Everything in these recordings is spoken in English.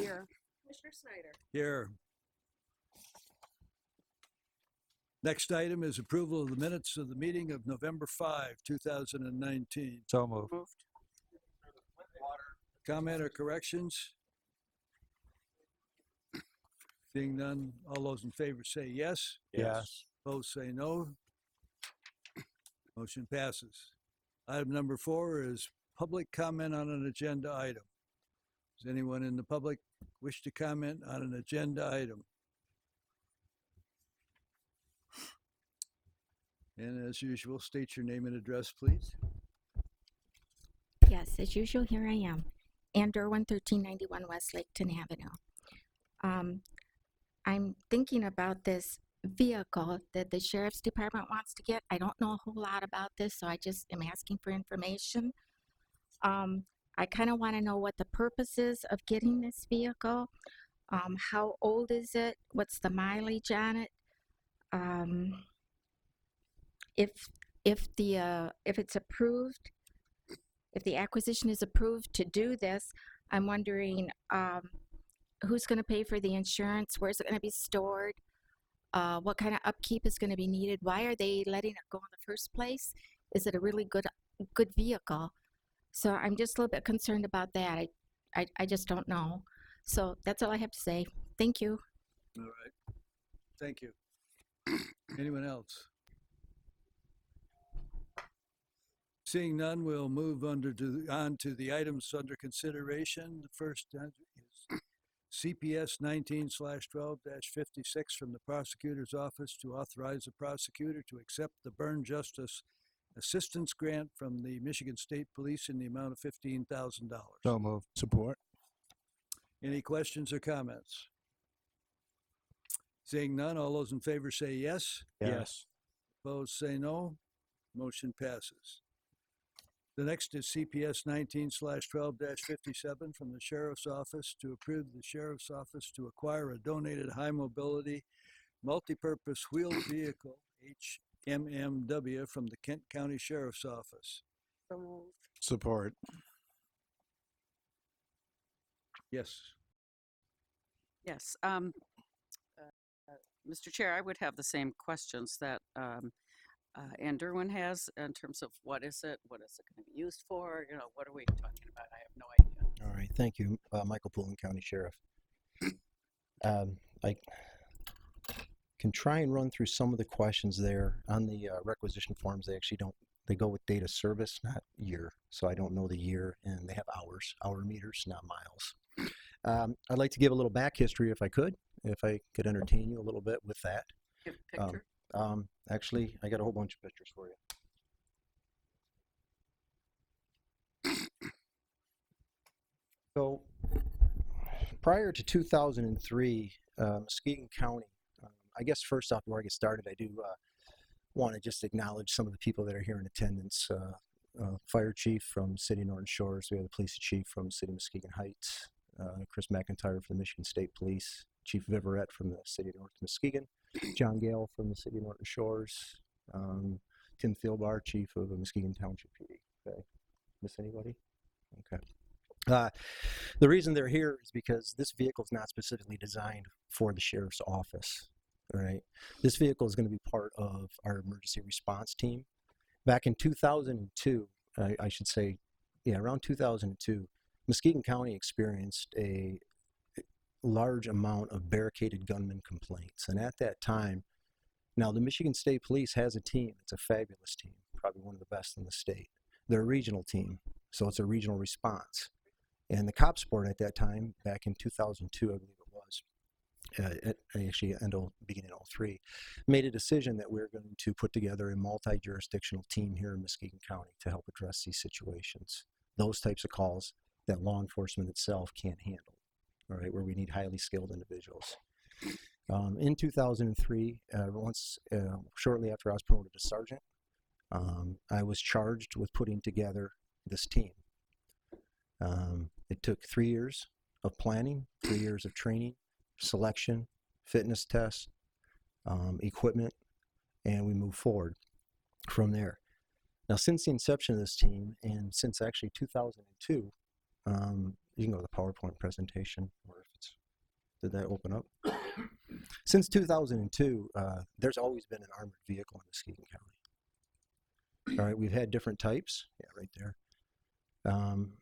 Here. Commissioner Snyder. Here. Next item is approval of the minutes of the meeting of November 5, 2019. So moved. Moved. Comment or corrections? Seeing none, all those in favor say yes. Yes. Opposed say no. Motion passes. Item number 4 is public comment on an agenda item. Does anyone in the public wish to comment on an agenda item? And as usual, state your name and address, please. Yes, as usual, here I am. Ann Derwin, 1391 West Laketon Avenue. I'm thinking about this vehicle that the sheriff's department wants to get. I don't know a whole lot about this, so I just am asking for information. I kind of want to know what the purpose is of getting this vehicle. How old is it? What's the mileage on it? If it's approved, if the acquisition is approved to do this, I'm wondering who's going to pay for the insurance? Where's it going to be stored? What kind of upkeep is going to be needed? Why are they letting it go in the first place? Is it a really good vehicle? So I'm just a little bit concerned about that. I just don't know. So that's all I have to say. Thank you. All right. Thank you. Anyone else? Seeing none, we'll move on to the items under consideration. The first is CPS 19/12-56 from the prosecutor's office to authorize the prosecutor to accept the burn justice assistance grant from the Michigan State Police in the amount of $15,000. So moved. Support. Any questions or comments? Seeing none, all those in favor say yes. Yes. Opposed say no. Motion passes. The next is CPS 19/12-57 from the Sheriff's Office to approve the Sheriff's Office to acquire a donated high-mobility multipurpose wheeled vehicle, HMMW, from the Kent County Sheriff's Office. So moved. Support. Yes. Yes. Mr. Chair, I would have the same questions that Ann Derwin has in terms of what is it going to be used for? You know, what are we talking about? I have no idea. All right, thank you, Michael Poulin, County Sheriff. I can try and run through some of the questions there on the requisition forms. They actually they go with date of service, not year. So I don't know the year, and they have hour meters, not miles. I'd like to give a little back history if I could entertain you a little bit with that. Give a picture. Actually, I got a whole bunch of pictures for you. So prior to 2003, Muskegon County, I guess first off, before I get started, I do want to just acknowledge some of the people that are here in attendance. Fire Chief from City of Norton Shores. We have the Police Chief from City of Muskegon Heights. Chris McIntyre from the Michigan State Police. Chief Viverette from the City of North Muskegon. John Gale from the City of Norton Shores. Tim Thielbar, Chief of the Muskegon Township PD. Okay. Miss anybody? Okay. The reason they're here is because this vehicle is not specifically designed for the sheriff's office. Right. This vehicle is going to be part of our emergency response team. Back in 2002, I should say, around 2002, Muskegon County experienced a large amount of barricaded gunman complaints. And at that time, now the Michigan State Police has a team. It's a fabulous team, probably one of the best in the state. They're a regional team, so it's a regional response. And the cops board at that time, back in 2002, I believe it was, beginning in 2003, made a decision that we're going to put together a multi-jurisdictional team here in Muskegon County to help address these situations. Those types of calls that law enforcement itself can't handle, all right, where we need highly skilled individuals. In 2003, shortly after I was promoted to sergeant, I was charged with putting together this team. It took 3 years of planning, 3 years of training, selection, fitness tests, equipment, and we moved forward from there. Now, since the inception of this team, and since actually 2002, you can go to the PowerPoint presentation, or if it's, did that open up? Since 2002, there's always been an armored vehicle in Muskegon County. All right, we've had different types. Yeah, right there. And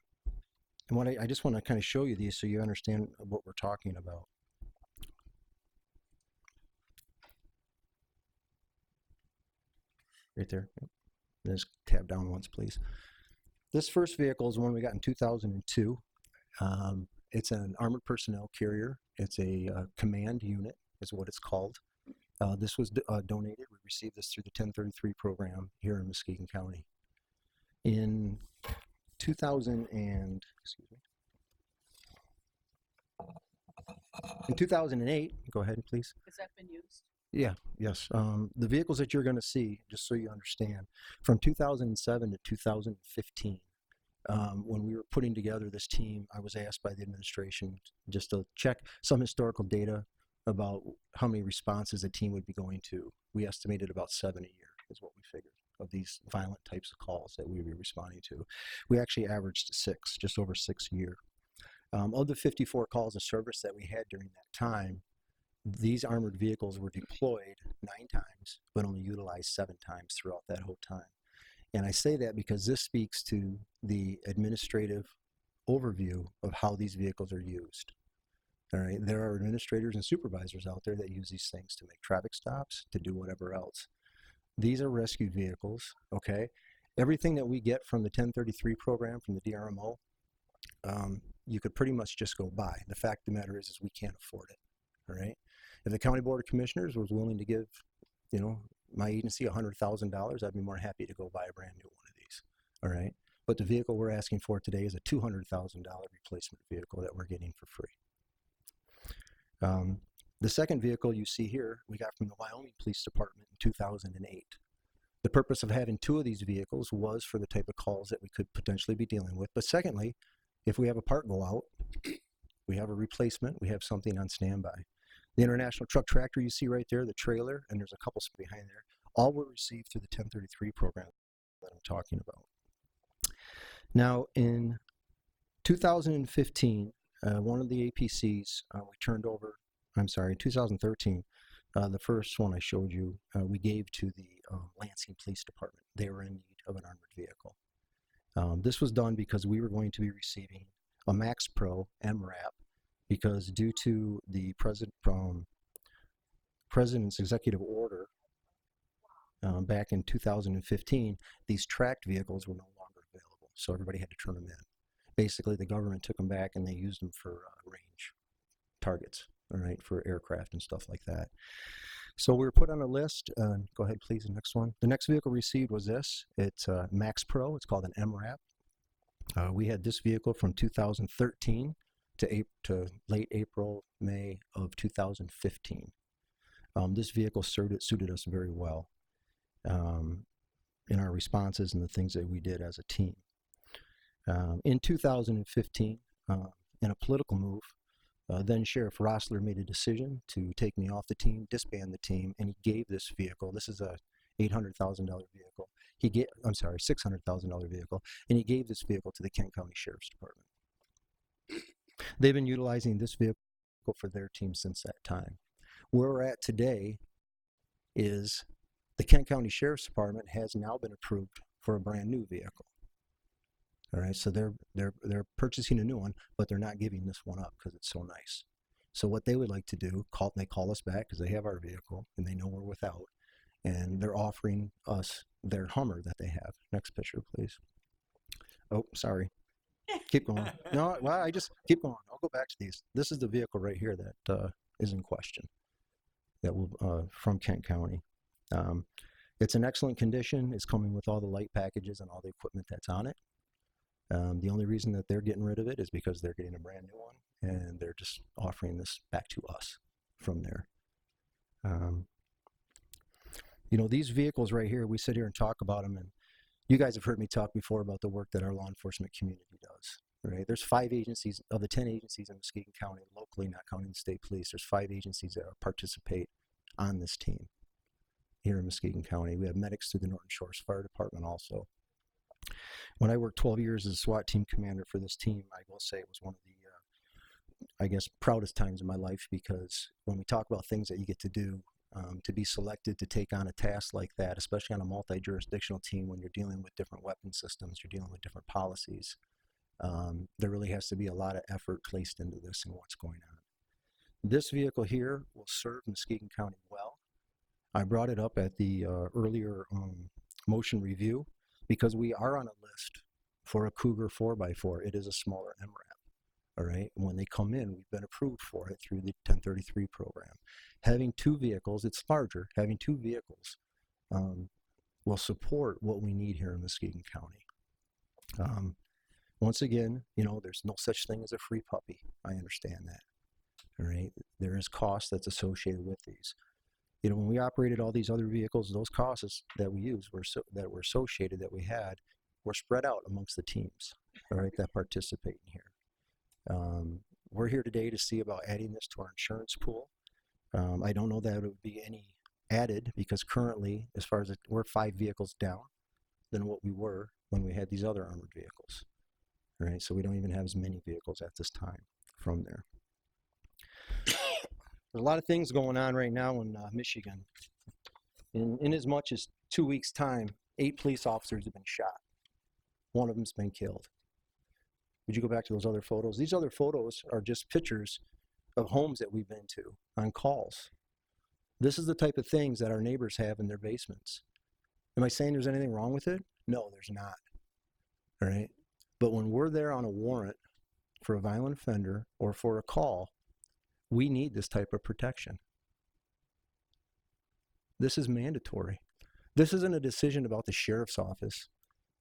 what I just want to kind of show you these so you understand what we're talking about. Right there. Yep. Just tab down once, please. This first vehicle is one we got in 2002. It's an armored personnel carrier. It's a command unit, is what it's called. This was donated. We received this through the 1033 program here in Muskegon County. In 2008, go ahead, please. Has that been used? Yeah, yes. The vehicles that you're going to see, just so you understand, from 2007 to 2015, when we were putting together this team, I was asked by the administration just to check some historical data about how many responses a team would be going to. We estimated about 7 a year is what we figured of these violent types of calls that we would be responding to. We actually averaged 6, just over 6 a year. Of the 54 calls of service that we had during that time, these armored vehicles were deployed 9 times, but only utilized 7 times throughout that whole time. And I say that because this speaks to the administrative overview of how these vehicles are used. All right, there are administrators and supervisors out there that use these things to make traffic stops, to do whatever else. These are rescue vehicles, okay? Everything that we get from the 1033 program, from the DRMO, you could pretty much just go buy. The fact of the matter is we can't afford it, all right? If the County Board of Commissioners was willing to give, my agency $100,000, I'd be more happy to go buy a brand new one of these, all right? But the vehicle we're asking for today is a $200,000 replacement vehicle that we're getting for free. The second vehicle you see here, we got from the Wyoming Police Department in 2008. The purpose of having 2 of these vehicles was for the type of calls that we could potentially be dealing with. But secondly, if we have a part go out, we have a replacement, we have something on standby. The International Truck Tractor you see right there, the trailer, and there's a couple behind there, all were received through the 1033 program that I'm talking about. Now, in 2015, one of the APCs we turned over, in 2013, the first one I showed you, we gave to the Lansing Police Department. They were in need of an armored vehicle. This was done because we were going to be receiving a Max Pro MRAP because due to the President's executive order back in 2015, these tracked vehicles were no longer available, so everybody had to turn them in. Basically, the government took them back and they used them for range targets, all right, for aircraft and stuff like that. So we were put on a list. Go ahead, please, the next one. The next vehicle received was this. It's Max Pro. It's called an MRAP. We had this vehicle from 2013 to late April, May of 2015. This vehicle suited us very well in our responses and the things that we did as a team. In 2015, in a political move, then Sheriff Rossler made a decision to take me off the team, disband the team, and he gave this vehicle. This is a $800,000 vehicle. $600,000 vehicle, and he gave this vehicle to the Kent County Sheriff's Department. They've been utilizing this vehicle for their team since that time. Where we're at today is the Kent County Sheriff's Department has now been approved for a brand new vehicle. All right, so they're purchasing a new one, but they're not giving this one up because it's so nice. So what they would like to do, they call us back because they have our vehicle and they know we're without, and they're offering us their Hummer that they have. Next picture, please. Oh, sorry. Keep going. No, well, I just keep going. I'll go back to these. This is the vehicle right here that is in question. That will from Kent County. It's in excellent condition. It's coming with all the light packages and all the equipment that's on it. The only reason that they're getting rid of it is because they're getting a brand new one, and they're just offering this back to us from there. These vehicles right here, we sit here and talk about them, and you guys have heard me talk before about the work that our law enforcement community does. Right? There's 5 agencies of the 10 agencies in Muskegon County, locally, not counting the state police. There's 5 agencies that participate on this team here in Muskegon County. We have medics through the Norton Shores Fire Department also. When I worked 12 years as a SWAT team commander for this team, I will say it was one of the, I guess, proudest times in my life, because when we talk about things that you get to do, to be selected to take on a task like that, especially on a multi-jurisdictional team, when you're dealing with different weapon systems, you're dealing with different policies, there really has to be a lot of effort placed into this and what's going on. This vehicle here will serve Muskegon County well. I brought it up at the earlier motion review because we are on a list for a Cougar 4x4. It is a smaller MRAP. All right. When they come in, we've been approved for it through the 1033 program. Having two vehicles, it's larger. Having two vehicles will support what we need here in Muskegon County. Once again, you know, there's no such thing as a free puppy. I understand that. All right. There is cost that's associated with these. You know, when we operated all these other vehicles, those costs that we used that were associated, that we had, were spread out amongst the teams, all right, that participate in here. We're here today to see about adding this to our insurance pool. I don't know that it would be any added, because currently, as far as we're 5 vehicles down than what we were when we had these other armored vehicles. All right, so we don't even have as many vehicles at this time from there. There's a lot of things going on right now in Michigan. In as much as 2 weeks' time, 8 police officers have been shot. One of them's been killed. Would you go back to those other photos? These other photos are just pictures of homes that we've been to on calls. This is the type of things that our neighbors have in their basements. Am I saying there's anything wrong with it? No, there's not. All right. But when we're there on a warrant for a violent offender or for a call, we need this type of protection. This is mandatory. This isn't a decision about the sheriff's office.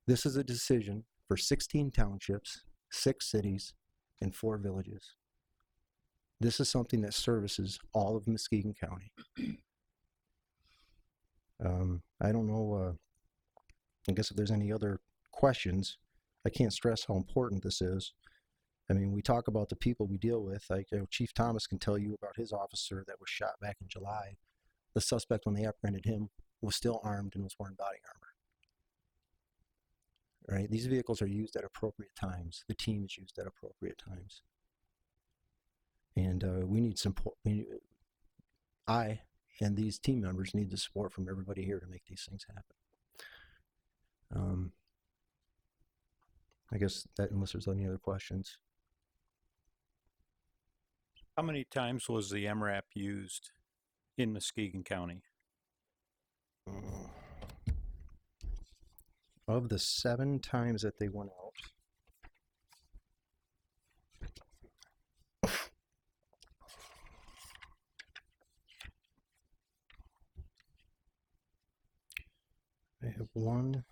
This is a decision for 16 townships, 6 cities, and 4 villages. This is something that services all of Muskegon County. I don't know, I guess if there's any other questions, I can't stress how important this is. I mean, we talk about the people we deal with. Like, you know, Chief Thomas can tell you about his officer that was shot back in July. The suspect, when they apprehended him, was still armed and was wearing body armor. Right? These vehicles are used at appropriate times. The team is used at appropriate times. And we need support. I and these team members need the support from everybody here to make these things happen. I guess that, unless there's any other questions. How many times was the MRAP used in Muskegon County? Of the 7 times that they went out, I have 1,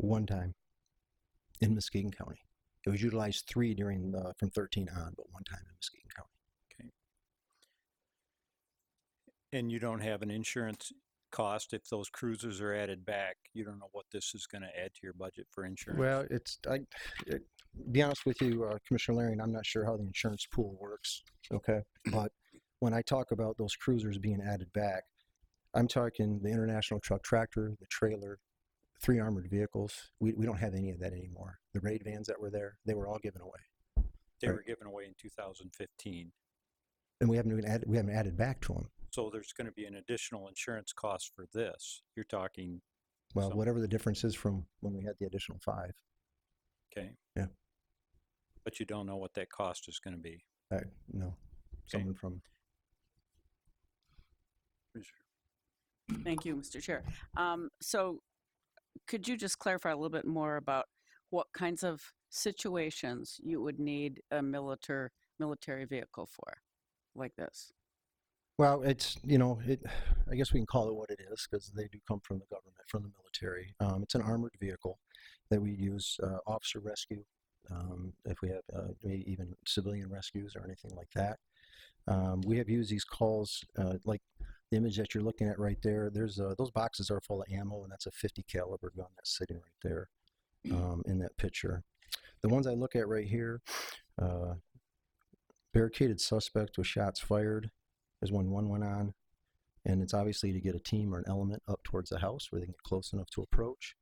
1 time in Muskegon County. It was utilized 3 during from 13 on, but 1 time in Muskegon County. Okay. And you don't have an insurance cost if those cruisers are added back. You don't know what this is going to add to your budget for insurance. Well, be honest with you, Commissioner Larian, I'm not sure how the insurance pool works. Okay, but when I talk about those cruisers being added back, I'm talking the International Truck Tractor, the trailer, 3 armored vehicles. We don't have any of that anymore. The raid vans that were there, they were all given away. They were given away in 2015. And we haven't added back to them. So there's going to be an additional insurance cost for this. You're talking. Well, whatever the difference is from when we had the additional 5. Okay. Yeah. But you don't know what that cost is going to be. No. Okay. Someone from. Thank you, Mr. Chair. So could you just clarify a little bit more about what kinds of situations you would need a military vehicle for, like this? Well, it's, I guess we can call it what it is, because they do come from the government, from the military. It's an armored vehicle that we use, officer rescue, if we have maybe even civilian rescues or anything like that. We have used these calls, like the image that you're looking at right there, there's those boxes are full of ammo, and that's a 50 caliber gun that's sitting right there in that picture. The ones I look at right here, barricaded suspect with shots fired is when one went on, and it's obviously to get a team or an element up towards the house where they can get close enough to approach.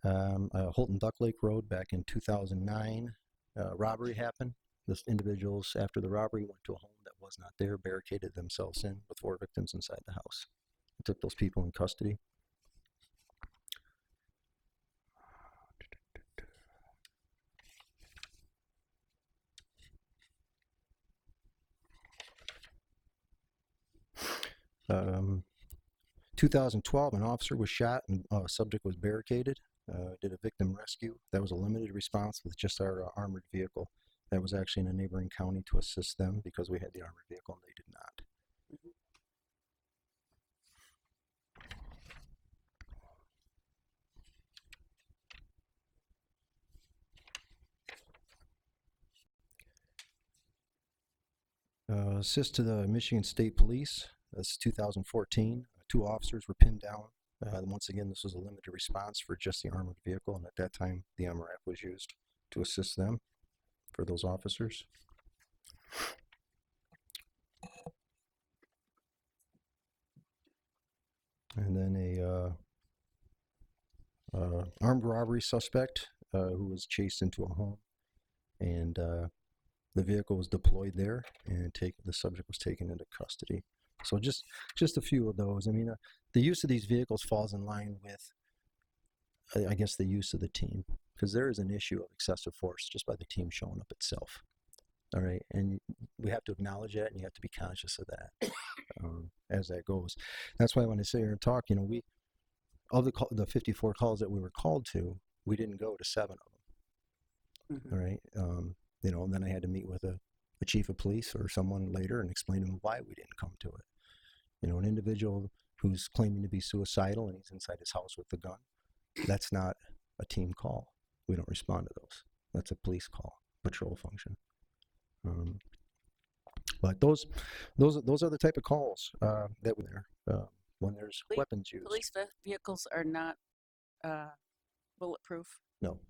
Holton Duck Lake Road back in 2009, robbery happened. The individuals, after the robbery, went to a home that was not there, barricaded themselves in with 4 victims inside the house. We took those people in custody. Um, 2012, an officer was shot and a subject was barricaded. Did a victim rescue. That was a limited response with just our armored vehicle. That was actually in a neighboring county to assist them because we had the armored vehicle and they did not. Assist to the Michigan State Police. That's 2014. 2 officers were pinned down. Once again, this was a limited response for just the armored vehicle, and at that time, the MRAP was used to assist them for those officers. And then a armed robbery suspect who was chased into a home, and the vehicle was deployed there, and the subject was taken into custody. So just a few of those. I mean, the use of these vehicles falls in line with, I guess, the use of the team, because there is an issue of excessive force just by the team showing up itself. All right, and we have to acknowledge that, and you have to be conscious of that as that goes. That's why when I sit here and talk, we of the 54 calls that we were called to, we didn't go to 7 of them. Mm-hmm. All right, and then I had to meet with a chief of police or someone later and explain to them why we didn't come to it. An individual who's claiming to be suicidal and he's inside his house with a gun, that's not a team call. We don't respond to those. That's a police call, patrol function. But those are the type of calls that were there when there's weapons used. Police vehicles are not bulletproof. No.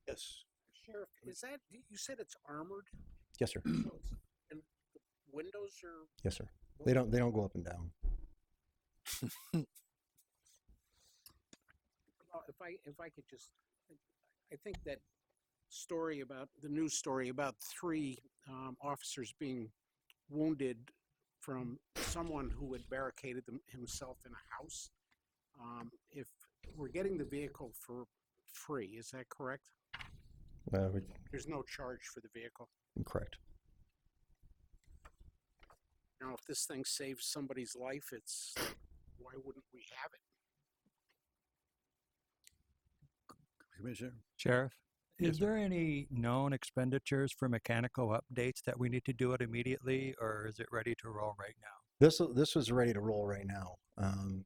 Yes. Sheriff, is that, you said it's armored? Yes, sir. So and the windows are, Yes, sir. They don't go up and down. if I could just, I think that the news story about 3 officers being wounded from someone who had barricaded himself in a house. If we're getting the vehicle for free, is that correct? There's no charge for the vehicle. Correct. Now, if this thing saves somebody's life, why wouldn't we have it? Commissioner? Sheriff, Yes, is sir. there any known expenditures for mechanical updates that we need to do it immediately, or is it ready to roll right now? This was ready to roll right now.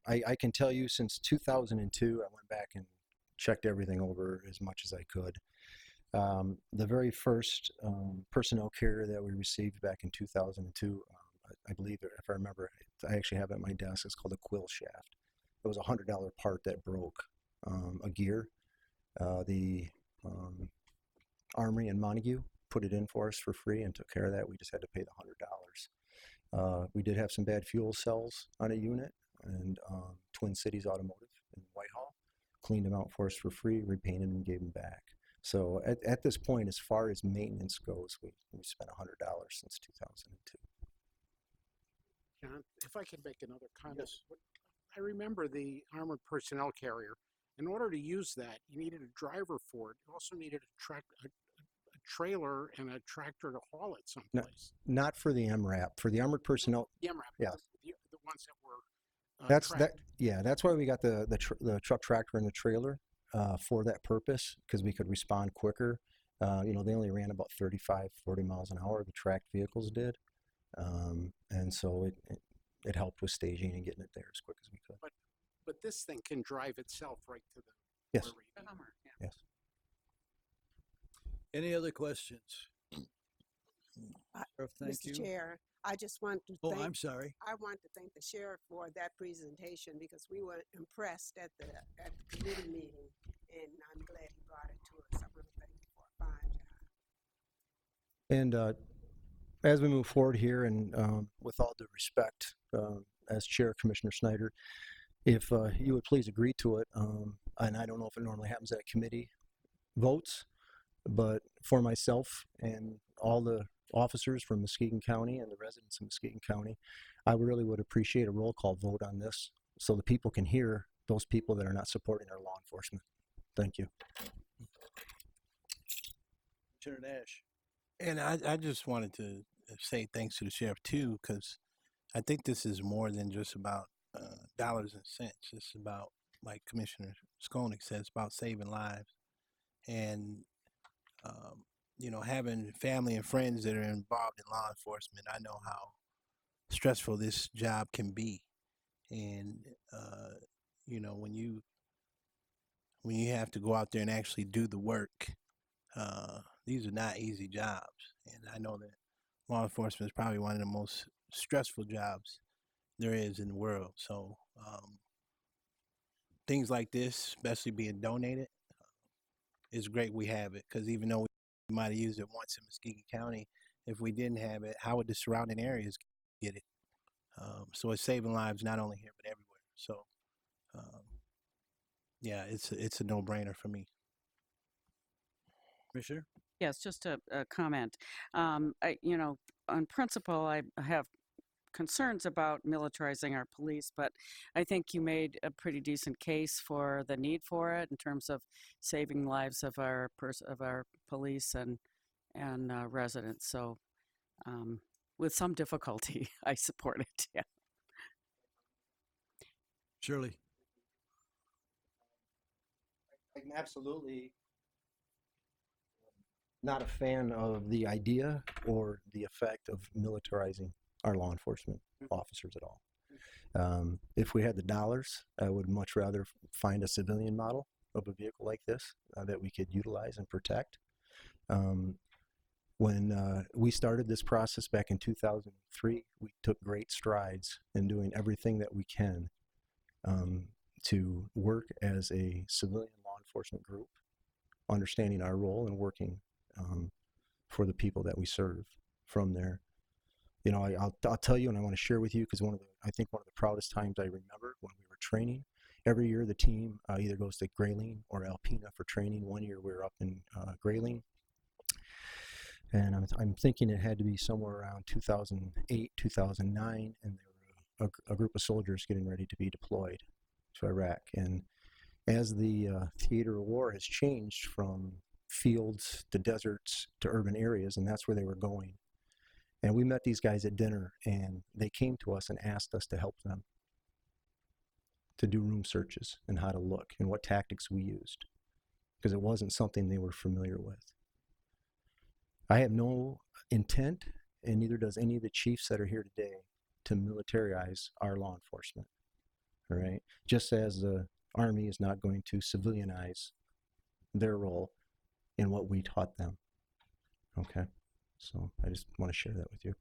I can tell you since 2002, I went back and checked everything over as much as I could. The very first personnel carrier that we received back in 2002, I believe, if I remember, I actually have it at my desk. It's called a quill shaft. It was a $100 part that broke a gear. The Armory in Montague put it in for us for free and took care of that. We just had to pay the $100. We did have some bad fuel cells on a unit, and Twin Cities Automotive in Whitehall cleaned them out for us for free, repainted them, and gave them back. So at this point, as far as maintenance goes, we spent $100 since 2002. John, if I could make another comment. I remember the armored personnel carrier. In order to use that, you needed a driver for it. You also needed a trailer and a tractor to haul it someplace. Not for the MRAP. For the armored personnel, The MRAP, yeah. the ones that were tracked. That's why we got the truck tractor and the trailer for that purpose, because we could respond quicker. They only ran about 35, 40 miles an hour. The tracked vehicles did. And so it helped with staging and getting it there as quick as we could. But this thing can drive itself right to the Yes. where we need it. Yes. Any other questions? Sheriff, thank Mr. you. Chair, I just want to Oh, thank, I'm sorry. I want to thank the sheriff for that presentation because we were impressed at the committee meeting, and I'm glad he brought it to us. I want to thank you for a fine job. And as we move forward here, and with all due respect, as Chair Commissioner Snyder, if you would please agree to it, and I don't know if it normally happens at committee votes, but for myself and all the officers from Muskegon County and the residents of Muskegon County, I really would appreciate a roll call vote on this so the people can hear those people that are not supporting our law enforcement. Thank you. Commissioner Nash. And I just wanted to say thanks to the sheriff too, because I think this is more than just about dollars and cents. It's about, like Commissioner Skonik says, about saving lives. And, you know, having family and friends that are involved in law enforcement, I know how stressful this job can be. And, you know, when you have to go out there and actually do the work, these are not easy jobs. And I know that law enforcement is probably one of the most stressful jobs there is in the world. So things like this, especially being donated, is great we have it, because even though we might have used it once in Muskegon County, if we didn't have it, how would the surrounding areas get it? So it's saving lives not only here but everywhere. So yeah, it's a no-brainer for me. Commissioner? Yes, just a comment. You know, on principle, I have concerns about militarizing our police, but I think you made a pretty decent case for the need for it in terms of saving lives of our police and residents. So, with some difficulty, I support it. Yeah. Shirley? I'm absolutely not a fan of the idea or the effect of militarizing our law enforcement officers at all. If we had the dollars, I would much rather find a civilian model of a vehicle like this that we could utilize and protect. When we started this process back in 2003, we took great strides in doing everything that we can to work as a civilian law enforcement group, understanding our role and working for the people that we serve from there. You know, I'll tell you, and I want to share with you, because I think one of the proudest times I remember when we were training. Every year the team either goes to Grayling or Alpena for training. One year we were up in Grayling, and I'm thinking it had to be somewhere around 2008, 2009, and there were a group of soldiers getting ready to be deployed to Iraq. And as the theater of war has changed from fields to deserts to urban areas, and that's where they were going. And we met these guys at dinner, and they came to us and asked us to help them to do room searches and how to look and what tactics we used, because it wasn't something they were familiar with. I have no intent, and neither does any of the chiefs that are here today, to militarize our law enforcement. All right? Just as the Army is not going to civilianize their role in what we taught them. Okay? So I just want to share that with you.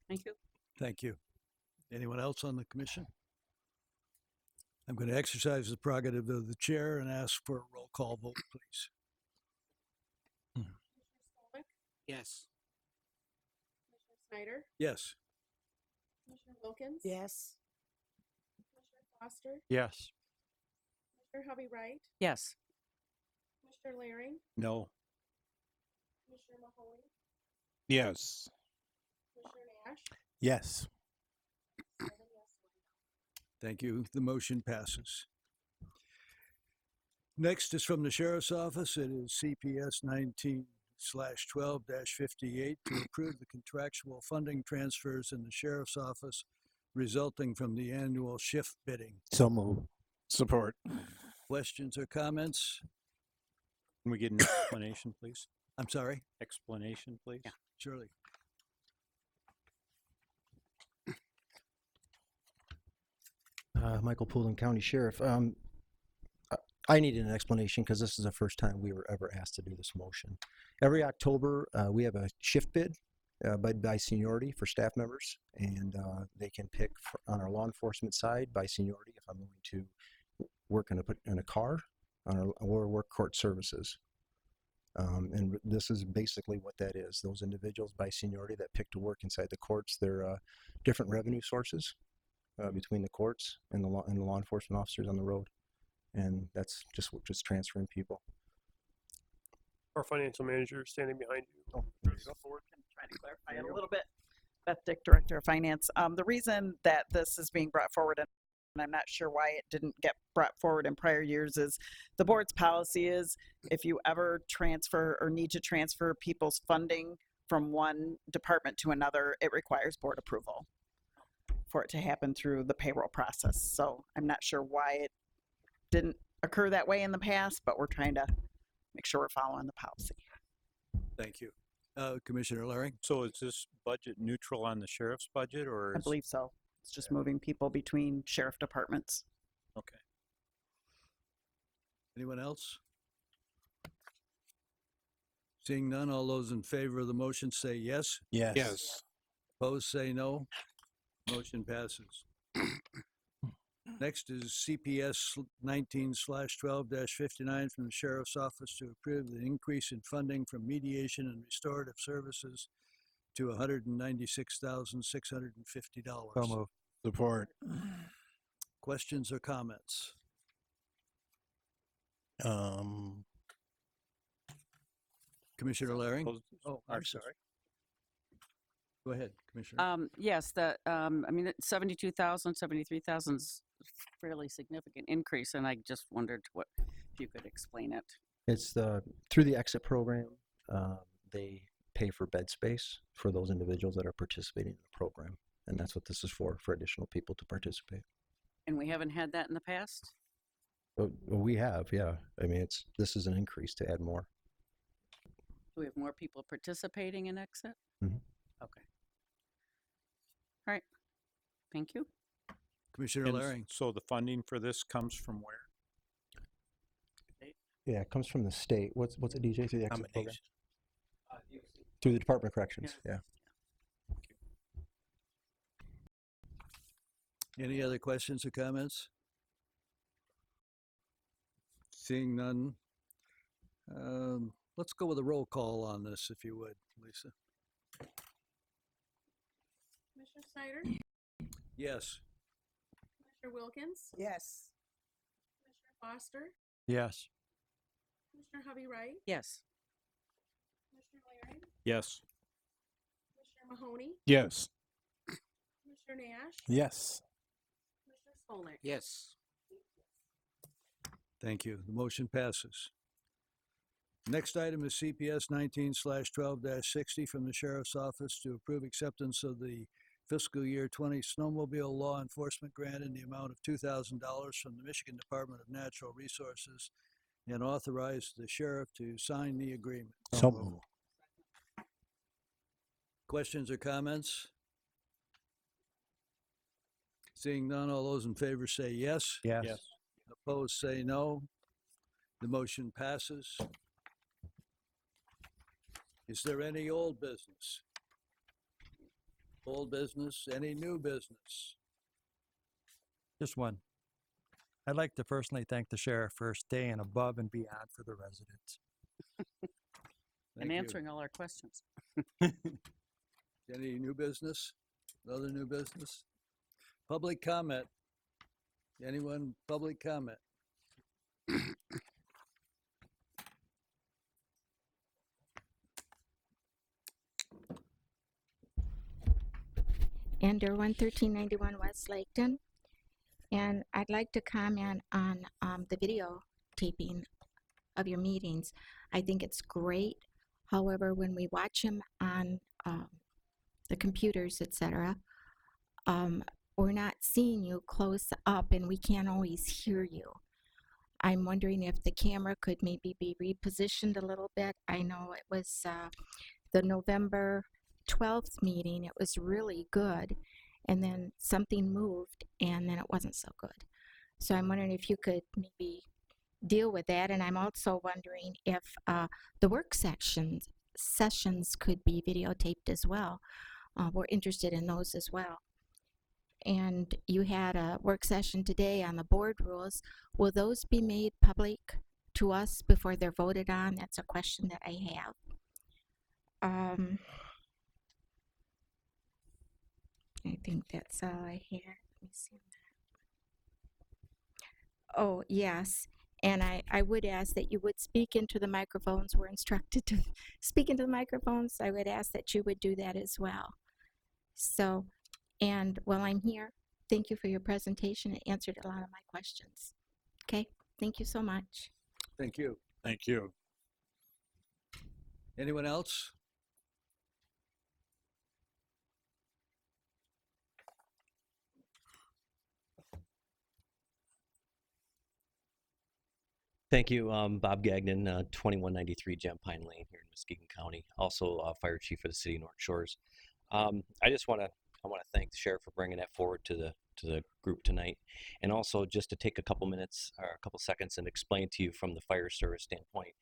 Thank you. Thank you. Anyone else on the commission? I'm going to exercise the prerogative of the chair and ask for a roll call vote, please. Yes. Commissioner Snyder, Yes. Commissioner Wilkins, Yes. Commissioner Foster, Yes. Commissioner Hubby Wright, Yes. Commissioner Laring, No. Commissioner Mahoney, Yes. Commissioner Nash, Yes. 7 yes, 1 no. Thank you. The motion passes. Next is from the Sheriff's Office. It is CPS 19/12-58 to approve the contractual funding transfers in the Sheriff's Office resulting from the annual shift bidding. So move. Support. Questions or comments? Can we get an explanation, please? I'm sorry, Explanation, please? Yeah. Shirley. Michael Poulin, County Sheriff. I needed an explanation because this is the first time we were ever asked to do this motion. Every October, we have a shift bid, by seniority for staff members, and they can pick on our law enforcement side by seniority if I'm going to work in a car or work court services. And this is basically what that is. Those individuals by seniority that pick to work inside the courts, they're different revenue sources between the courts and the law enforcement officers on the road, and that's just transferring people. Our financial manager is standing behind you. Oh, there you go. Board can try to clarify it a little bit. Beth Dick, Director of Finance. The reason that this is being brought forward, and I'm not sure why it didn't get brought forward in prior years, is the board's policy is if you ever transfer or need to transfer people's funding from one department to another, it requires board approval for it to happen through the payroll process. So I'm not sure why it didn't occur that way in the past, but we're trying to make sure we're following the policy. Thank you. Commissioner Laring? So is this budget neutral on the sheriff's budget, or I is, believe so. It's just moving people between sheriff departments. okay? Anyone else? Seeing none, all those in favor of the motion say yes. Yes. Opposed, say no. Motion passes. Next is CPS 19/12-59 from the Sheriff's Office to approve the increase in funding from mediation and restorative services to $196,650. So moved. Support. Questions or comments? Commissioner Laring? Those Oh, are I'm sorry. Go ahead, Commissioner. Yes, that, I mean, 72,000, 73,000 is fairly significant increase, and I just wondered if you could explain it. It's through the exit program. They pay for bed space for those individuals that are participating in the program, and that's what this is for additional people to participate. And we haven't had that in the past? Well, we have, yeah. I mean, this is an increase to add more. Do we have more people participating in exit? Mhm. Okay. All right. Thank you. Commissioner And Laring? so the funding for this comes from where? Yeah, it comes from the state. What's it, DJ, through the exit program? Combination. Through the Department of Corrections, yeah. Any other questions or comments? Seeing none, let's go with a roll call on this, if you would, Lisa. Commissioner Snyder, Yes. Commissioner Wilkins, Yes. Commissioner Foster, Yes. Commissioner Hubby Wright, Yes. Commissioner Laring, Yes. Commissioner Mahoney, Yes. Commissioner Nash, Yes. Commissioner Skolnick. Yes. Thank you. The motion passes. Next item is CPS 19/12-60 from the Sheriff's Office to approve acceptance of the fiscal year 20 snowmobile law enforcement grant in the amount of $2,000 from the Michigan Department of Natural Resources and authorize the sheriff to sign the agreement. So moved. Questions or comments? Seeing none, all those in favor say yes. Yes. Yes. Opposed, say no. The motion passes. Is there any old business? Old business, any new business? Just one. I'd like to personally thank the sheriff for staying above and beyond for the residents. Thank And you. answering all our questions. Any new business? Other new business? Public comment? Anyone, public comment? Ender 11391 West Laketon. And I'd like to comment on the video taping of your meetings. I think it's great. However, when we watch them on the computers, etc., we're not seeing you close up and we can't always hear you. I'm wondering if the camera could maybe be repositioned a little bit. I know it was the November 12th meeting, it was really good. And then something moved and then it wasn't so good. So I'm wondering if you could maybe deal with that. And I'm also wondering if the work sections sessions could be videotaped as well. We're interested in those as well. And you had a work session today on the board rules. Will those be made public to us before they're voted on? That's a question that I have. I think that's all I had. Let me see. Oh, yes. And I would ask that you would speak into the microphones. We're instructed to speak into the microphones. I would ask that you would do that as well. So, and while I'm here, thank you for your presentation. It answered a lot of my questions. Okay, thank you so much. Thank you. Thank you. Anyone else? Thank you. Bob Gagnon, 2193 Gem Pine Lane here in Muskegon County. Also fire chief of the city of North Shores. I want to thank the sheriff for bringing that forward to the group tonight, and also just to take a couple minutes or a couple seconds and explain to you from the fire service standpoint,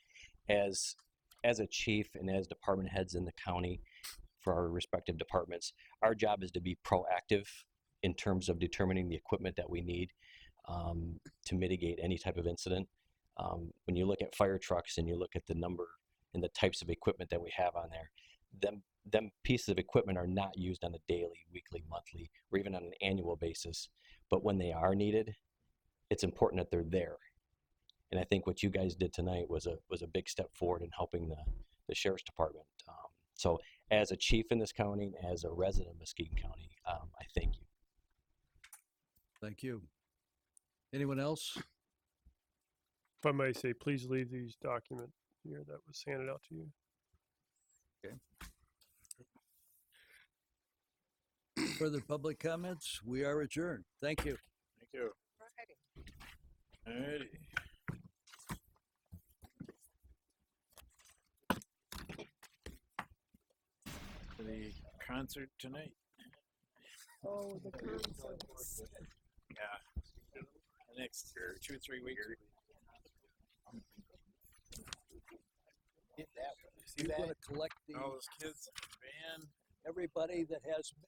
as a chief and as department heads in the county for our respective departments, our job is to be proactive in terms of determining the equipment that we need to mitigate any type of incident. When you look at fire trucks and you look at the number and the types of equipment that we have on there, them pieces of equipment are not used on a daily, weekly, monthly, or even on an annual basis. But when they are needed, it's important that they're there. And I think what you guys did tonight was a big step forward in helping the sheriff's department. So as a chief in this county, and as a resident of Muskegon County, I thank you. Thank you. Anyone else? If I may say, please leave these document here that was handed out to you. Okay. Further public comments? We are adjourned. Thank you. Thank you. Alrighty. The concert tonight. Oh, the concerts. Yeah. The next 2 or 3 weeks. See that? We're going to collect All those kids, band. everybody that has